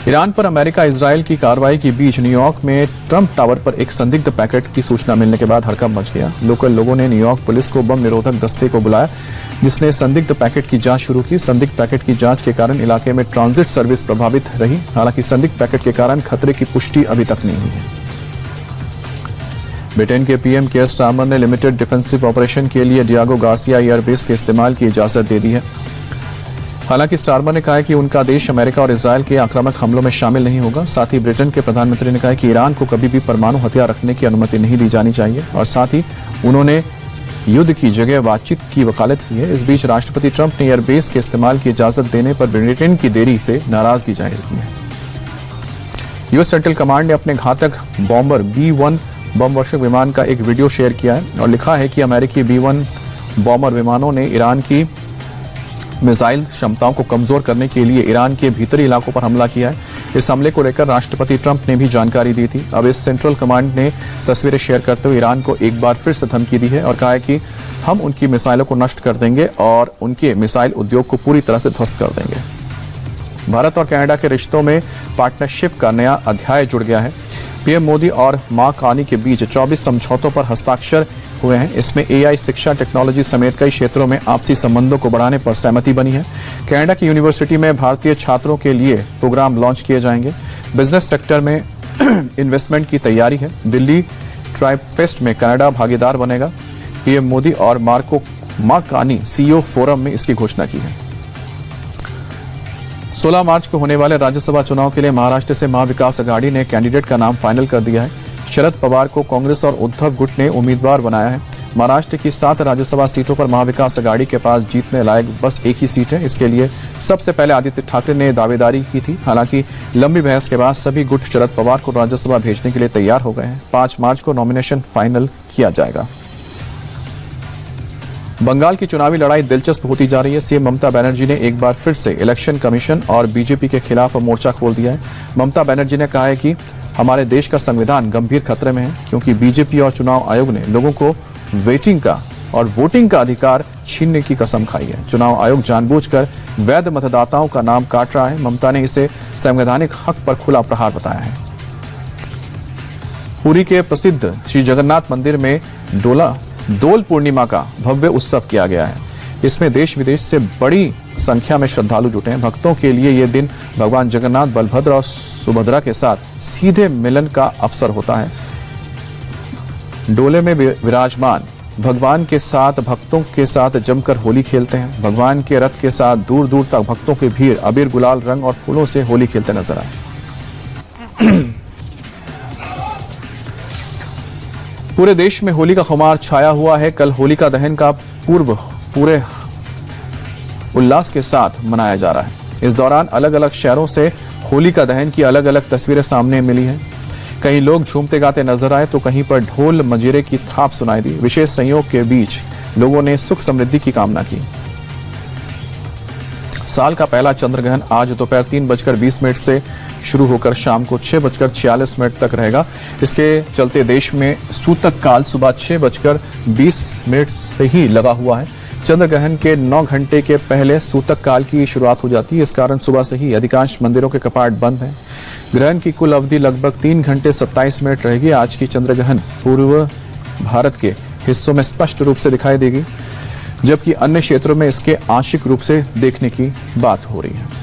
Iran पर America Israel की कार्रवाई के बीच न्यूयॉर्क में ट्रंप टावर पर एक संदिग्ध पैकेट की सूचना मिलने के बाद हड़कंप मच गया। लोकल लोगों ने न्यूयॉर्क पुलिस को बम निरोधक दस्ते को बुलाया, जिसने संदिग्ध पैकेट की जांच शुरू की। संदिग्ध पैकेट की जांच के कारण इलाके में ट्रांजिट सर्विस प्रभावित रही। हालांकि संदिग्ध पैकेट के कारण खतरे की पुष्टि अभी तक नहीं हुई है। ब्रिटेन के पीएम केयर स्टारमर ने लिमिटेड डिफेंसिव ऑपरेशन के लिए डियागो गार्सिया एयरबेस के इस्तेमाल की इजाजत दे दी है। हालांकि स्टारमर ने कहा है कि उनका देश अमेरिका और इजरायल के आक्रामक हमलों में शामिल नहीं होगा। साथ ही ब्रिटेन के प्रधानमंत्री ने कहा कि ईरान को कभी भी परमाणु हथियार रखने की अनुमति नहीं दी जानी चाहिए और साथ ही उन्होंने युद्ध की जगह बातचीत की वकालत की है। इस बीच राष्ट्रपति ट्रंप ने एयरबेस के इस्तेमाल की इजाजत देने पर ब्रिटेन की देरी से नाराजगी जाहिर की है। यूएस सेंट्रल कमांड ने अपने घातक बॉम्बर B-1 बम वर्षक विमान का एक वीडियो शेयर किया है और लिखा है कि अमेरिकी B-1 बॉम्बर विमानों ने ईरान की मिसाइल क्षमताओं को कमजोर करने के लिए ईरान के भीतरी इलाकों पर हमला किया है। इस हमले को लेकर राष्ट्रपति ट्रंप ने भी जानकारी दी थी। अब इस सेंट्रल कमांड ने तस्वीरें शेयर करते हुए ईरान को एक बार फिर से धमकी दी है और कहा है कि हम उनकी मिसाइलों को नष्ट कर देंगे और उनके मिसाइल उद्योग को पूरी तरह से ध्वस्त कर देंगे। भारत और कनाडा के रिश्तों में पार्टनरशिप का नया अध्याय जुड़ गया है। पीएम मोदी और मार्क कार्नी के बीच 24 समझौतों पर हस्ताक्षर हुए हैं। इसमें AI, शिक्षा, टेक्नोलॉजी समेत कई क्षेत्रों में आपसी संबंधों को बढ़ाने पर सहमति बनी है। कनाडा की यूनिवर्सिटी में भारतीय छात्रों के लिए प्रोग्राम लॉन्च किए जाएंगे। बिजनेस सेक्टर में इन्वेस्टमेंट की तैयारी है। दिल्ली ट्राइफेस्ट में कनाडा भागीदार बनेगा। पीएम मोदी और मार्क कार्नी CEO फोरम में इसकी घोषणा की है। 16 मार्च को होने वाले राज्यसभा चुनाव के लिए महाराष्ट्र से महाविकास अघाड़ी ने कैंडिडेट का नाम फाइनल कर दिया है। शरद पवार को कांग्रेस और उद्धव गुट ने उम्मीदवार बनाया है। महाराष्ट्र की 7 राज्यसभा सीटों पर महाविकास अघाड़ी के पास जीतने लायक बस एक ही सीट है। इसके लिए सबसे पहले आदित्य ठाकरे ने दावेदारी की थी। हालांकि लंबी बहस के बाद सभी गुट शरद पवार को राज्यसभा भेजने के लिए तैयार हो गए हैं। 5 मार्च को नॉमिनेशन फाइनल किया जाएगा। बंगाल की चुनावी लड़ाई दिलचस्प होती जा रही है। सीएम ममता बनर्जी ने एक बार फिर से इलेक्शन कमीशन और बीजेपी के खिलाफ मोर्चा खोल दिया है। ममता बनर्जी ने कहा है कि हमारे देश का संविधान गंभीर खतरे में है, क्योंकि बीजेपी और चुनाव आयोग ने लोगों को वेटिंग का और वोटिंग का अधिकार छीनने की कसम खाई है। चुनाव आयोग जानबूझकर वैध मतदाताओं का नाम काट रहा है। ममता ने इसे संवैधानिक हक पर खुला प्रहार बताया है। पुरी के प्रसिद्ध श्री जगन्नाथ मंदिर में डोल पूर्णिमा का भव्य उत्सव किया गया है। इसमें देश विदेश से बड़ी संख्या में श्रद्धालु जुटे हैं। भक्तों के लिए यह दिन भगवान जगन्नाथ, बलभद्र और सुभद्रा के साथ सीधे मिलन का अवसर होता है। डोले में विराजमान भगवान के साथ भक्तों के साथ जमकर होली खेलते हैं। भगवान के रथ के साथ दूर दूर तक भक्तों की भीड़ अबीर, गुलाल, रंग और फूलों से होली खेलते नजर आए। पूरे देश में होली का खुमार छाया हुआ है। कल होलिका दहन का पूर्व पूरे उल्लास के साथ मनाया जा रहा है। इस दौरान अलग अलग शहरों से होलिका दहन की अलग अलग तस्वीरें सामने मिली हैं। कई लोग झूमते गाते नजर आए तो कहीं पर ढोल मजीरे की थाप सुनाई दी। विशेष संयोग के बीच लोगों ने सुख समृद्धि की कामना की। साल का पहला चंद्रग्रहण आज दोपहर 3:20 से शुरू होकर शाम को 6:46 तक रहेगा। इसके चलते देश में सूतक काल सुबह 6:20 से ही लगा हुआ है। चंद्रग्रहण के 9 घंटे के पहले सूतक काल की शुरुआत हो जाती है। इस कारण सुबह से ही अधिकांश मंदिरों के कपाट बंद हैं। ग्रहण की कुल अवधि लगभग 3 घंटे 27 मिनट रहेगी। आज की चंद्रग्रहण पूर्व भारत के हिस्सों में स्पष्ट रूप से दिखाई देगी, जबकि अन्य क्षेत्रों में इसके आंशिक रूप से देखने की बात हो रही है।